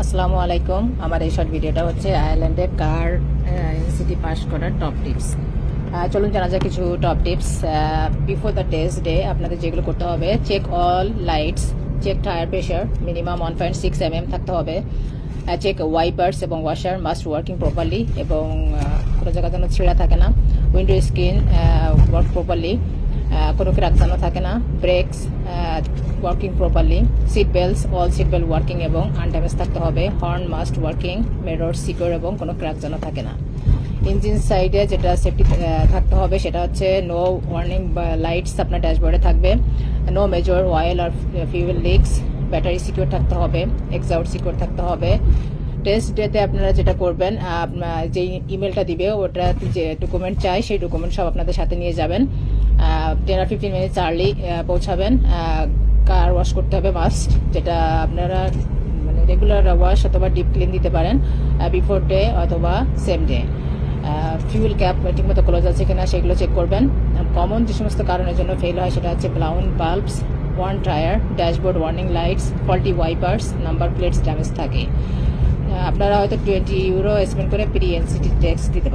আসসালামু আলাইকুম। আমার এই শর্ট ভিডিওটা হচ্ছে আয়ারল্যান্ডে কার এনসিটি পাস করার টপ টিপস। চলুন জানা যায় কিছু top tips. Before the test day আপনাদের যেগুলো করতে হবে: check all lights, check tyre pressure minimum 1.6 mm থাকতে হবে, চেক ওয়াইপার্স এবং ওয়াশার মাস্ট ওয়ার্কিং প্রপারলি এবং কোনো জায়গা যেন ছেঁড়া থাকে না, উইন্ডো স্ক্রিন ওয়ার্ক প্রপারলি, কোনো ক্র্যাক যেন থাকে না, brakes working properly, seat belts all seat belt working এবং আনড্যামেজ থাকতে হবে, horn must working, mirror secure এবং কোনো ক্র্যাক যেন থাকে না। ইঞ্জিন সাইডে যেটা সেফটি থাকতে হবে সেটা হচ্ছে নো ওয়ার্নিং লাইটস আপনার ড্যাশবোর্ডে থাকবে, নো মেজর অয়েল আর ফিউয়েল লিকস, ব্যাটারি সিকিউর থাকতে হবে, এক্সআউট সিকিউর থাকতে হবে। টেস্ট ডেতে আপনারা যেটা করবেন, যে ইমেলটা দিবে ওটা যে ডকুমেন্ট চাই সেই ডকুমেন্ট সব আপনাদের সাথে নিয়ে যাবেন। 10 or 15 মিনিটস আর্লি পৌঁছাবেন। কার ওয়াশ করতে হবে মাস্ট, যেটা আপনারা মানে রেগুলার ওয়াশ অথবা ডিপ ক্লিন দিতে পারেন বিফোর ডে অথবা সেম ডে। ফিউল ক্যাপ ঠিকমতো ক্লোজ আছে কিনা সেগুলো চেক করবেন। কমন যে সমস্ত কারণের জন্য ফেল হয় সেটা হচ্ছে blown bulbs, worn tyres, dashboard warning lights, faulty wipers, number plates damage থাকে। আপনারা হয়তো €20 স্পেন্ড করে প্রি এনসিটি ট্যাক্স দিতে পারেন।